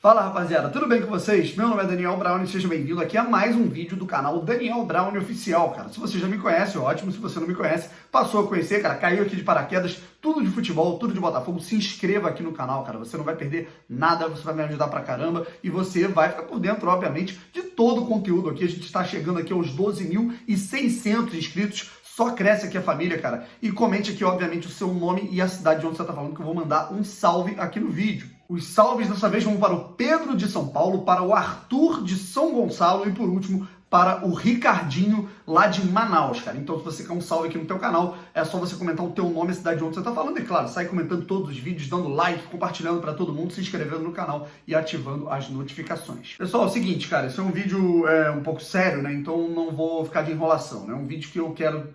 Fala rapaziada, tudo bem com vocês? Meu nome é Daniel Brown e seja bem-vindo aqui a mais um vídeo do canal Daniel Brown Oficial, cara. Se você já me conhece, ótimo. Se você não me conhece, passou a conhecer, cara, caiu aqui de paraquedas, tudo de futebol, tudo de Botafogo. Se inscreva aqui no canal, cara, você não vai perder nada, você vai me ajudar pra caramba e você vai ficar por dentro, obviamente, de todo o conteúdo aqui. A gente está chegando aqui aos 12.600 inscritos. Só cresce aqui a família, cara. E comente aqui, obviamente, o seu nome e a cidade de onde você está falando, que eu vou mandar um salve aqui no vídeo. Os salves dessa vez vão para o Pedro de São Paulo, para o Arthur de São Gonçalo e, por último, para o Ricardinho lá de Manaus, cara. Então, se você quer um salve aqui no teu canal, é só você comentar o teu nome e a cidade de onde você está falando. E, claro, sai comentando todos os vídeos, dando like, compartilhando para todo mundo, se inscrevendo no canal e ativando as notificações. Pessoal, é o seguinte, cara, esse é um vídeo um pouco sério, né? Então, não vou ficar de enrolação, né? É um vídeo que eu quero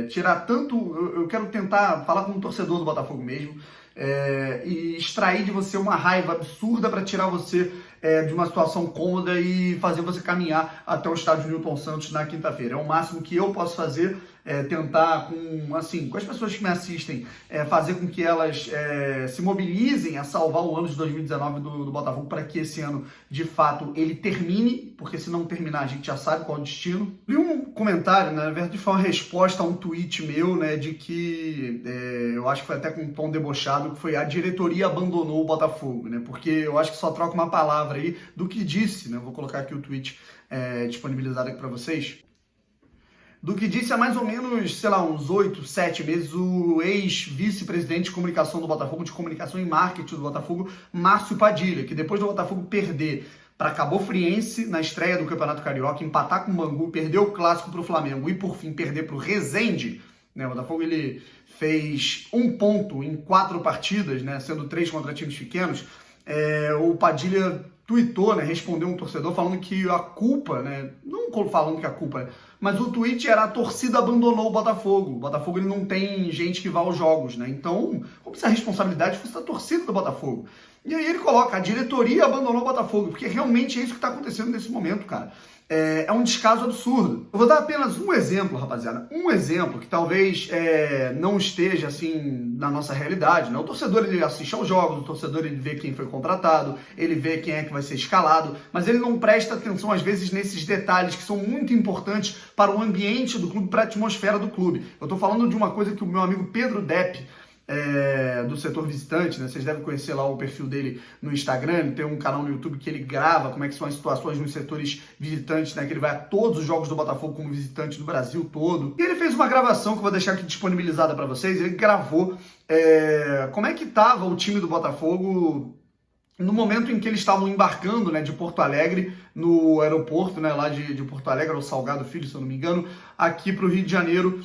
tirar tanto... Eu quero tentar falar com um torcedor do Botafogo mesmo, e extrair de você uma raiva absurda para tirar você de uma situação cômoda e fazer você caminhar até o estádio Newton Santos na quinta-feira. É o máximo que eu posso fazer, tentar com as pessoas que me assistem, fazer com que elas se mobilizem a salvar o ano de 2019 do Botafogo para que esse ano, de fato, ele termine, porque se não terminar a gente já sabe qual é o destino. Li um comentário, né, na verdade foi uma resposta a um tweet meu, né, de que eu acho que foi até com um tom debochado, que foi: a diretoria abandonou o Botafogo, né, porque eu acho que só troca uma palavra aí do que disse, né, eu vou colocar aqui o tweet disponibilizado aqui para vocês. Do que disse há mais ou menos, sei lá, uns 8, 7 meses, o ex-vice-presidente de comunicação do Botafogo, de comunicação e marketing do Botafogo, Márcio Padilha, que depois do Botafogo perder para Cabo Friense na estreia do Campeonato Carioca, empatar com o Bangu, perder o clássico para o Flamengo e, por fim, perder para o Resende, né? O Botafogo ele fez 1 ponto em 4 partidas, né? Sendo 3 contra times pequenos. O Padilha tweetou, né, respondeu um torcedor falando que a culpa, né, não falando que a culpa, mas o tweet era: a torcida abandonou o Botafogo. O Botafogo ele não tem gente que vá aos jogos, né? Então, como se a responsabilidade fosse da torcida do Botafogo. E aí ele coloca: a diretoria abandonou o Botafogo, porque realmente é isso que está acontecendo nesse momento, cara. É um descaso absurdo. Eu vou dar apenas um exemplo, rapaziada. Um exemplo que talvez não esteja, assim, na nossa realidade, né? O torcedor, ele assiste aos jogos, o torcedor, ele vê quem foi contratado, ele vê quem é que vai ser escalado, mas ele não presta atenção, às vezes, nesses detalhes que são muito importantes para o ambiente do clube, para a atmosfera do clube. Eu tô falando de uma coisa que o meu amigo Pedro Depp, do setor visitante, né? Vocês devem conhecer lá o perfil dele no Instagram. Ele tem um canal no YouTube que ele grava como é que são as situações nos setores visitantes, né? Que ele vai a todos os jogos do Botafogo como visitante do Brasil todo. E ele fez uma gravação que eu vou deixar aqui disponibilizada para vocês. Ele gravou como é que tava o time do Botafogo no momento em que eles estavam embarcando, né, de Porto Alegre, no aeroporto, né, lá de Porto Alegre, o Salgado Filho, se eu não me engano, aqui para o Rio de Janeiro,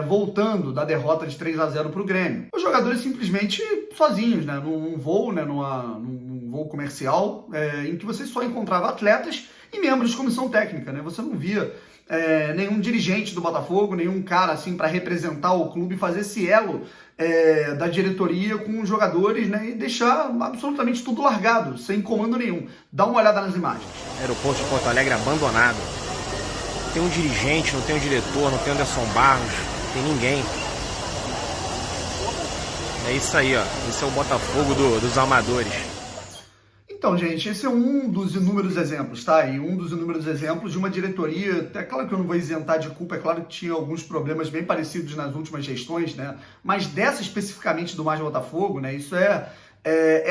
voltando da derrota de 3-0 para o Grêmio. Os jogadores simplesmente sozinhos, né, num voo, né, num voo comercial, em que você só encontrava atletas e membros de comissão técnica, né? Você não via nenhum dirigente do Botafogo, nenhum cara assim para representar o clube, fazer esse elo da diretoria com os jogadores, né, e deixar absolutamente tudo largado, sem comando nenhum. Dá uma olhada nas imagens. Aeroporto de Porto Alegre abandonado. Não tem um dirigente, não tem um diretor, não tem Anderson Barros, não tem ninguém. É isso aí, ó. Esse é o Botafogo dos amadores. Então, gente, esse é um dos inúmeros exemplos, tá? E um dos inúmeros exemplos de uma diretoria. É claro que eu não vou isentar de culpa, é claro que tinha alguns problemas bem parecidos nas últimas gestões, né? Mas dessa especificamente do Mais Botafogo, né? Isso é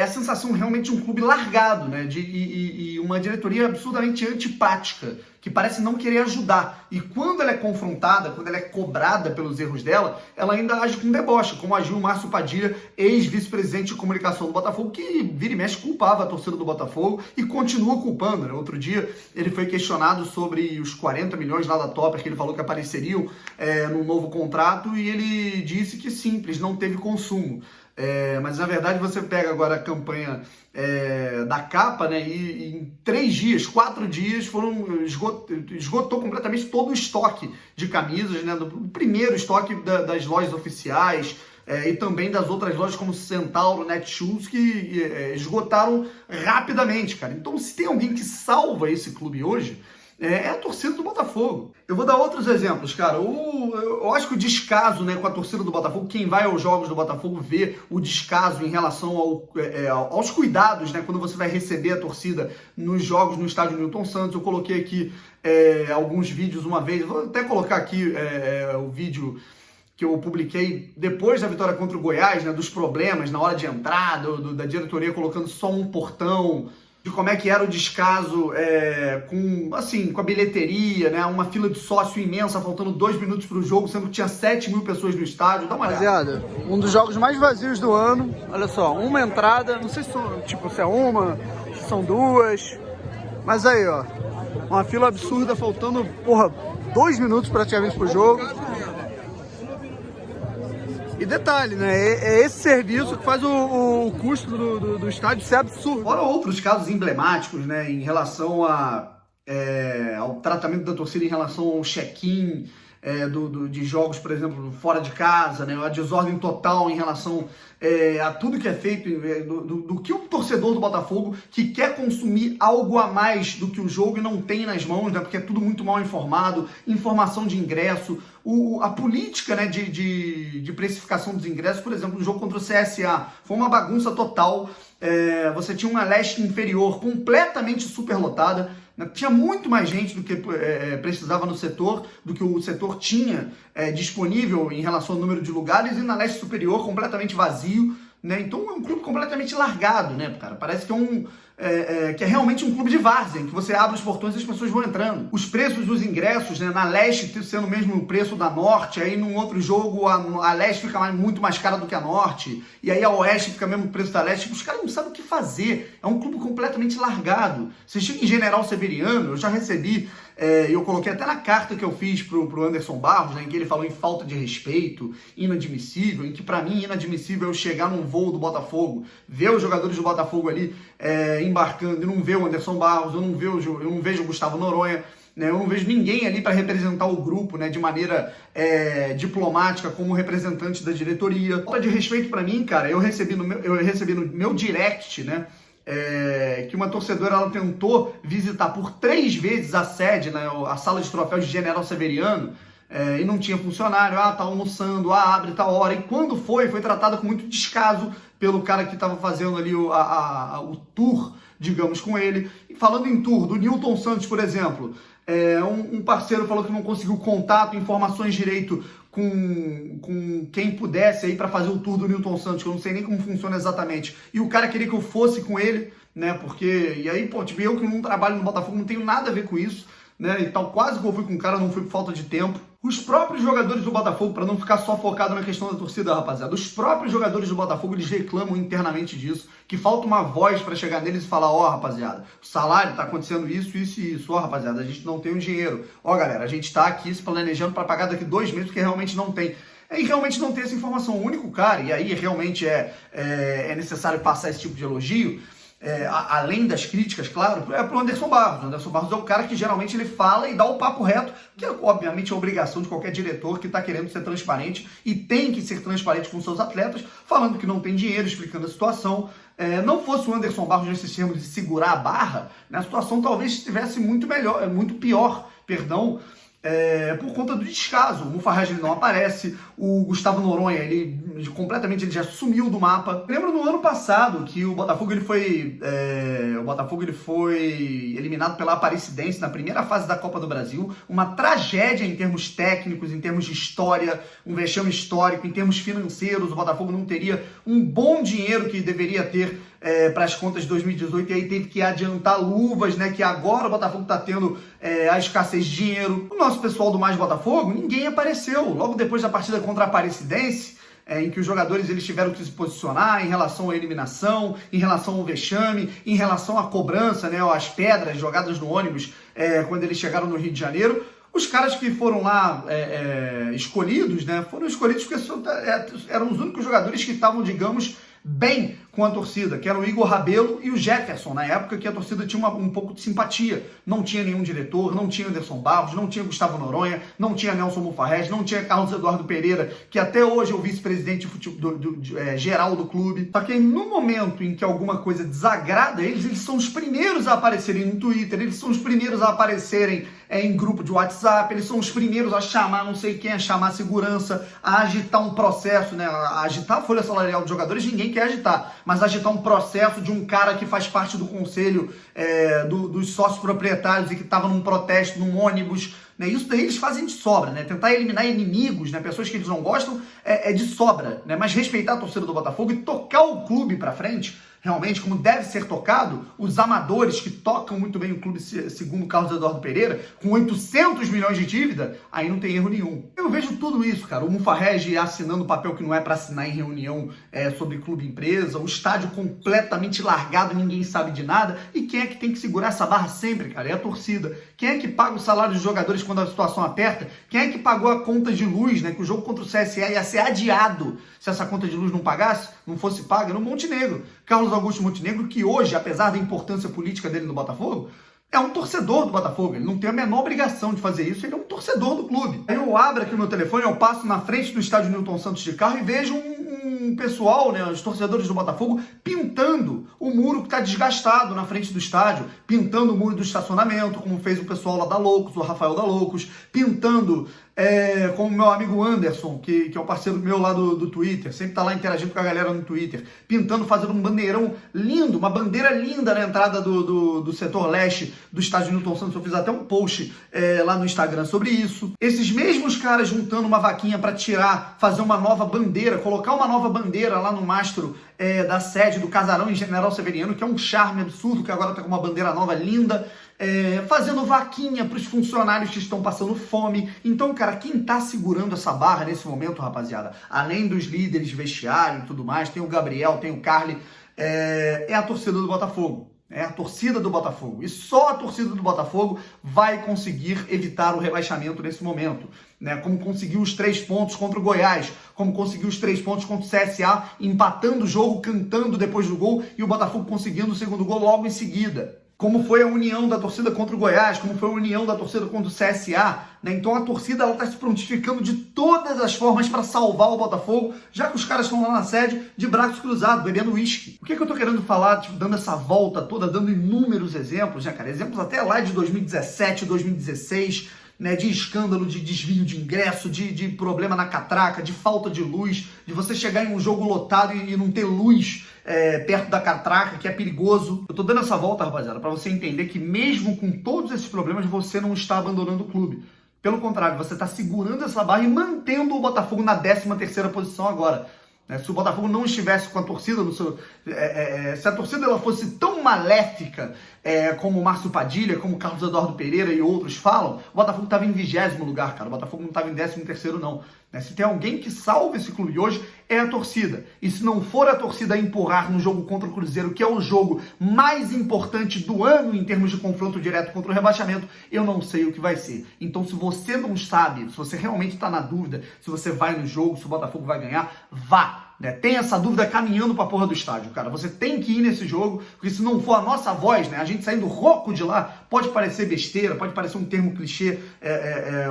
a sensação realmente de um clube largado, né? E uma diretoria absurdamente antipática, que parece não querer ajudar. E quando ela é confrontada, quando ela é cobrada pelos erros dela, ela ainda age com deboche, como agiu o Márcio Padilha, ex-vice-presidente de comunicação do Botafogo, que vira e mexe culpava a torcida do Botafogo e continua culpando, né? Outro dia ele foi questionado sobre os 40 milhões lá da Topper, que ele falou que apareceriam num novo contrato, e ele disse que simples, não teve consumo. Mas na verdade você pega agora a campanha da capa, né, e em 3 dias, 4 dias esgotou completamente todo o estoque de camisas, né, do primeiro estoque das lojas oficiais, e também das outras lojas como Centauro, Netshoes, que esgotaram rapidamente, cara. Então, se tem alguém que salva esse clube hoje, é a torcida do Botafogo. Eu vou dar outros exemplos, cara. Eu acho que o descaso, né, com a torcida do Botafogo, quem vai aos jogos do Botafogo vê o descaso em relação aos cuidados, né, quando você vai receber a torcida nos jogos no estádio Newton Santos. Eu coloquei aqui alguns vídeos uma vez, vou até colocar aqui o vídeo que eu publiquei depois da vitória contra o Goiás, né, dos problemas na hora de entrada, da diretoria colocando só um portão, de como é que era o descaso com a bilheteria, né? Uma fila de sócio imensa, faltando 2 minutos para o jogo, sendo que tinha 7.000 pessoas no estádio. Dá uma olhada. Rapaziada, um dos jogos mais vazios do ano. Olha só, uma entrada, não sei se é uma, se são duas, mas aí, ó, uma fila absurda, faltando, 2 minutos praticamente pro jogo. E detalhe, né? É esse serviço que faz o custo do estádio ser absurdo. Fora outros casos emblemáticos, né? Em relação ao tratamento da torcida, em relação ao check-in de jogos, por exemplo, fora de casa, né? A desordem total em relação a tudo que é feito, do que o torcedor do Botafogo que quer consumir algo a mais do que o jogo e não tem nas mãos, né? Porque é tudo muito mal informado, informação de ingresso, a política, né, de precificação dos ingressos. Por exemplo, no jogo contra o CSA, foi uma bagunça total. Você tinha uma leste inferior completamente superlotada, né? Tinha muito mais gente do que precisava no setor, do que o setor tinha disponível em relação ao número de lugares, e na leste superior completamente vazio, né? Então é um clube completamente largado, né, cara? Parece que que é realmente um clube de várzea, em que você abre os portões e as pessoas vão entrando. Os preços dos ingressos, né, na leste sendo mesmo o preço da norte, aí num outro jogo a leste fica muito mais cara do que a norte, e aí a oeste fica mesmo o preço da leste. Os caras não sabem o que fazer, é um clube completamente largado. Você chega em General Severiano, eu já recebi, eu coloquei até na carta que eu fiz pro Anderson Barros, né, em que ele falou em falta de respeito, inadmissível, em que pra mim inadmissível é eu chegar num voo do Botafogo, ver os jogadores do Botafogo ali embarcando e não ver o Anderson Barros, eu não vejo o Gustavo Noronha, né, eu não vejo ninguém ali para representar o grupo, né, de maneira diplomática como representante da diretoria. Falta de respeito para mim, cara, eu recebi no meu direct, né, que uma torcedora ela tentou visitar por 3 vezes a sede, né, a sala de troféus de General Severiano, e não tinha funcionário, tá almoçando, abre tal hora, e quando foi tratada com muito descaso pelo cara que estava fazendo ali o tour, digamos, com ele. E falando em tour, do Newton Santos, por exemplo, um parceiro falou que não conseguiu contato, informações direito com quem pudesse aí para fazer o tour do Newton Santos, que eu não sei nem como funciona exatamente. E o cara queria que eu fosse com ele, né? Porque, e aí, eu que não trabalho no Botafogo, não tenho nada a ver com isso, né? E tal, quase que eu fui com o cara, não fui por falta de tempo. Os próprios jogadores do Botafogo, para não ficar só focado na questão da torcida, rapaziada, os próprios jogadores do Botafogo, eles reclamam internamente disso, que falta uma voz para chegar neles e falar, rapaziada, o salário tá acontecendo isso, isso e isso, rapaziada, a gente não tem o dinheiro, galera, a gente tá aqui se planejando para pagar daqui 2 meses, porque realmente não tem. E realmente não tem essa informação. O único cara, e aí realmente é necessário passar esse tipo de elogio, além das críticas, claro, pro Anderson Barros. O Anderson Barros é o cara que geralmente ele fala e dá o papo reto, que obviamente é a obrigação de qualquer diretor que está querendo ser transparente e tem que ser transparente com seus atletas, falando que não tem dinheiro, explicando a situação. Não fosse o Anderson Barros nesse termo de segurar a barra, né, a situação talvez estivesse muito pior, por conta do descaso. O Mufarraj ele não aparece, o Gustavo Noronha ele já sumiu do mapa. Lembro no ano passado que o Botafogo ele foi eliminado pela Aparecidense na primeira fase da Copa do Brasil, uma tragédia em termos técnicos, em termos de história, um vexame histórico, em termos financeiros. O Botafogo não teria um bom dinheiro que deveria ter para as contas de 2018, e aí teve que adiantar luvas, né, que agora o Botafogo está tendo a escassez de dinheiro. O nosso pessoal do Mais Botafogo, ninguém apareceu. Logo depois da partida contra a Aparecidense, em que os jogadores eles tiveram que se posicionar em relação à eliminação, em relação ao vexame, em relação à cobrança, né, às pedras jogadas no ônibus quando eles chegaram no Rio de Janeiro. Os caras que foram lá escolhidos, né, foram escolhidos porque eram os únicos jogadores que estavam, digamos, bem com a torcida, que era o Igor Rabelo e o Jefferson, na época que a torcida tinha um pouco de simpatia. Não tinha nenhum diretor, não tinha Anderson Barros, não tinha Gustavo Noronha, não tinha Nelson Mufarrez, não tinha Carlos Eduardo Pereira, que até hoje é o vice-presidente geral do clube. Só que no momento em que alguma coisa desagrada eles são os primeiros a aparecerem no Twitter, eles são os primeiros a aparecerem em grupo de WhatsApp, eles são os primeiros a chamar não sei quem, a chamar a segurança, a agitar um processo, né? A agitar a folha salarial dos jogadores, ninguém quer agitar, mas agitar um processo de um cara que faz parte do conselho dos sócios proprietários e que estava num protesto, num ônibus, né? Isso daí eles fazem de sobra, né? Tentar eliminar inimigos, né? Pessoas que eles não gostam, é de sobra, né? Mas respeitar a torcida do Botafogo e tocar o clube pra frente, realmente, como deve ser tocado, os amadores que tocam muito bem o clube, segundo Carlos Eduardo Pereira, com 800 milhões de dívida, aí não tem erro nenhum. Eu vejo tudo isso, cara. O Mufarrez assinando papel que não é para assinar em reunião sobre clube-empresa, o estádio completamente largado, ninguém sabe de nada. E quem é que tem que segurar essa barra sempre, cara? É a torcida. Quem é que paga o salário dos jogadores quando a situação aperta? Quem é que pagou a conta de luz, né? Que o jogo contra o CSA ia ser adiado se essa conta de luz não pagasse, não fosse paga no Montenegro. Carlos Augusto Montenegro, que hoje, apesar da importância política dele no Botafogo, é um torcedor do Botafogo. Ele não tem a menor obrigação de fazer isso, ele é um torcedor do clube. Aí eu abro aqui o meu telefone, eu passo na frente do estádio Newton Santos de carro e vejo um pessoal, né, os torcedores do Botafogo, pintando o muro que está desgastado na frente do estádio, pintando o muro do estacionamento, como fez o pessoal lá da Loucos, o Rafael da Loucos, pintando como meu amigo Anderson, que é o parceiro meu lá do Twitter, sempre tá lá interagindo com a galera no Twitter, pintando, fazendo um bandeirão lindo, uma bandeira linda na entrada do setor leste do estádio Newton Santos. Eu fiz até um post lá no Instagram sobre isso. Esses mesmos caras juntando uma vaquinha para fazer uma nova bandeira, colocar uma nova bandeira lá no mastro da sede do Casarão em General Severiano, que é um charme absurdo, que agora tá com uma bandeira nova linda, fazendo vaquinha para os funcionários que estão passando fome. Então, cara, quem tá segurando essa barra nesse momento, rapaziada, além dos líderes de vestiário e tudo mais, tem o Gabriel, tem o Carly, é a torcida do Botafogo. É a torcida do Botafogo. E só a torcida do Botafogo vai conseguir evitar o rebaixamento nesse momento. Né? Como conseguiu os 3 pontos contra o Goiás, como conseguiu os 3 pontos contra o CSA, empatando o jogo, cantando depois do gol, e o Botafogo conseguindo o segundo gol logo em seguida. Como foi a união da torcida contra o Goiás, como foi a união da torcida contra o CSA, né? Então a torcida está se prontificando de todas as formas para salvar o Botafogo, já que os caras estão lá na sede de braços cruzados, bebendo uísque. O que eu tô querendo falar, dando essa volta toda, dando inúmeros exemplos, né, cara? Exemplos até lá de 2017, 2016, né, de escândalo, de desvio de ingresso, de problema na catraca, de falta de luz, de você chegar em um jogo lotado e não ter luz perto da catraca, que é perigoso. Eu tô dando essa volta, rapaziada, para você entender que mesmo com todos esses problemas, você não está abandonando o clube. Pelo contrário, você está segurando essa barra e mantendo o Botafogo na 13ª posição agora. Se o Botafogo não estivesse com a torcida, se a torcida ela fosse tão maléfica como o Márcio Padilha, como o Carlos Eduardo Pereira e outros falam, o Botafogo estava em 20º lugar, cara. O Botafogo não estava em 13º, não. Se tem alguém que salva esse clube hoje, é a torcida. E se não for a torcida a empurrar no jogo contra o Cruzeiro, que é o jogo mais importante do ano em termos de confronto direto contra o rebaixamento, eu não sei o que vai ser. Então, se você não sabe, se você realmente está na dúvida, se você vai no jogo, se o Botafogo vai ganhar, vá. Tem essa dúvida caminhando pra porra do estádio, cara. Você tem que ir nesse jogo, porque se não for a nossa voz, né, a gente saindo rouco de lá, pode parecer besteira, pode parecer um termo clichê,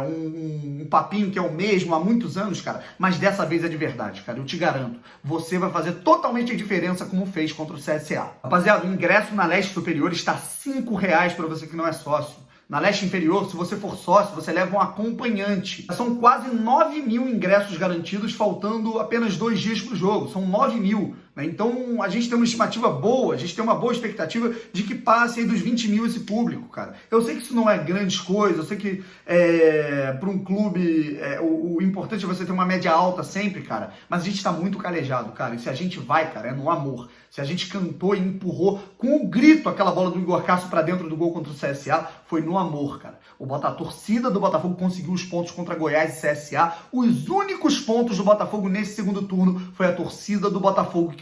um papinho que é o mesmo há muitos anos, cara, mas dessa vez é de verdade, cara, eu te garanto. Você vai fazer totalmente a diferença como fez contra o CSA. Rapaziada, o ingresso na Leste Superior está R$5 para você que não é sócio. Na Leste Inferior, se você for sócio, você leva um acompanhante. São quase 9 mil ingressos garantidos, faltando apenas 2 dias para o jogo. São 9 mil. Né? Então, a gente tem uma estimativa boa, a gente tem uma boa expectativa de que passe aí dos 20 mil esse público, cara. Eu sei que isso não é grandes coisas, eu sei que para um clube o importante é você ter uma média alta sempre, cara. Mas a gente está muito calejado, cara. E se a gente vai, cara, é no amor. Se a gente cantou e empurrou com um grito aquela bola do Igor Castro para dentro do gol contra o CSA, foi no amor, cara. A torcida do Botafogo conseguiu os pontos contra Goiás e CSA. Os únicos pontos do Botafogo nesse segundo turno foi a torcida do Botafogo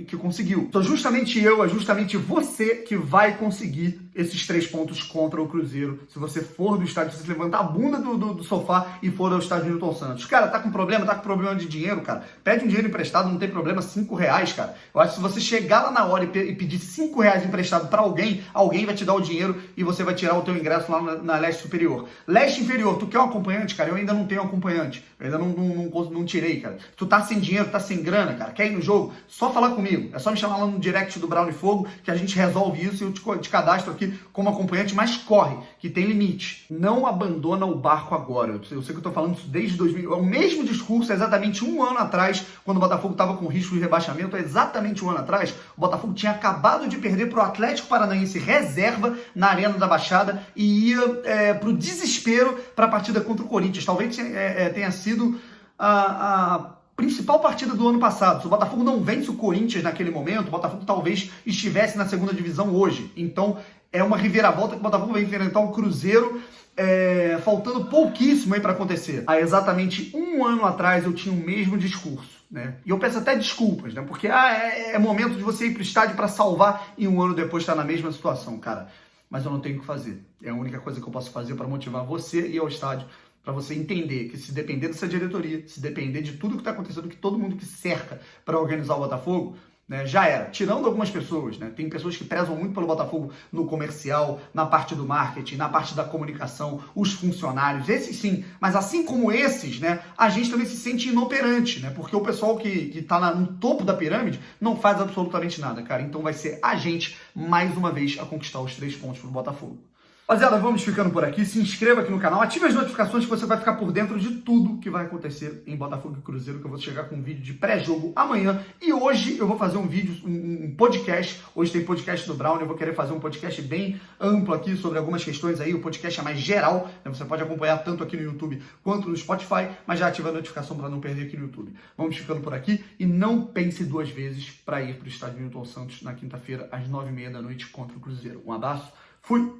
que conseguiu. Então justamente é justamente você que vai conseguir esses 3 pontos contra o Cruzeiro. Se você for do estádio, se você levantar a bunda do sofá e for ao estádio Newton Santos. Cara, tá com problema de dinheiro, cara. Pede um dinheiro emprestado, não tem problema, R$5, cara. Eu acho que se você chegar lá na hora e pedir R$5 emprestado pra alguém, alguém vai te dar o dinheiro e você vai tirar o teu ingresso lá na Leste Superior. Leste Inferior, tu quer um acompanhante, cara? Eu ainda não tenho acompanhante. Eu ainda não tirei, cara. Tu tá sem dinheiro, tá sem grana, cara. Quer ir no jogo? Só falar comigo. É só me chamar lá no direct do Brown e Fogo que a gente resolve isso e eu te cadastro aqui como acompanhante, mas corre, que tem limite. Não abandona o barco agora. Eu sei que eu tô falando isso desde 2000. É o mesmo discurso, exatamente um ano atrás, quando o Botafogo tava com risco de rebaixamento, exatamente um ano atrás, o Botafogo tinha acabado de perder pro Atlético Paranaense reserva na Arena da Baixada e ia pro desespero para a partida contra o Corinthians. Talvez tenha sido a principal partida do ano passado. Se o Botafogo não vence o Corinthians naquele momento, o Botafogo talvez estivesse na segunda divisão hoje. Então é uma reviravolta que o Botafogo vai enfrentar o Cruzeiro, faltando pouquíssimo aí para acontecer. Há exatamente um ano atrás eu tinha o mesmo discurso, né? E eu peço até desculpas, né? Porque é momento de você ir pro estádio para salvar e um ano depois estar na mesma situação, cara. Mas eu não tenho o que fazer. É a única coisa que eu posso fazer para motivar você e ir ao estádio, para você entender que se depender dessa diretoria, se depender de tudo que está acontecendo, que todo mundo que cerca para organizar o Botafogo, né, já era. Tirando algumas pessoas, né? Tem pessoas que prezam muito pelo Botafogo no comercial, na parte do marketing, na parte da comunicação, os funcionários, esses sim. Mas assim como esses, né, a gente também se sente inoperante, né? Porque o pessoal que está no topo da pirâmide não faz absolutamente nada, cara. Então vai ser a gente, mais uma vez, a conquistar os 3 pontos pro Botafogo. Rapaziada, vamos ficando por aqui. Se inscreva aqui no canal, ative as notificações que você vai ficar por dentro de tudo que vai acontecer em Botafogo e Cruzeiro, que eu vou chegar com um vídeo de pré-jogo amanhã. E hoje eu vou fazer um vídeo, um podcast. Hoje tem podcast do Brown, eu vou querer fazer um podcast bem amplo aqui sobre algumas questões aí. O podcast é mais geral, né? Você pode acompanhar tanto aqui no YouTube quanto no Spotify, mas já ativa a notificação para não perder aqui no YouTube. Vamos ficando por aqui e não pense 2 vezes para ir para o estádio Newton Santos na quinta-feira às 9h30 da noite contra o Cruzeiro. Um abraço, fui!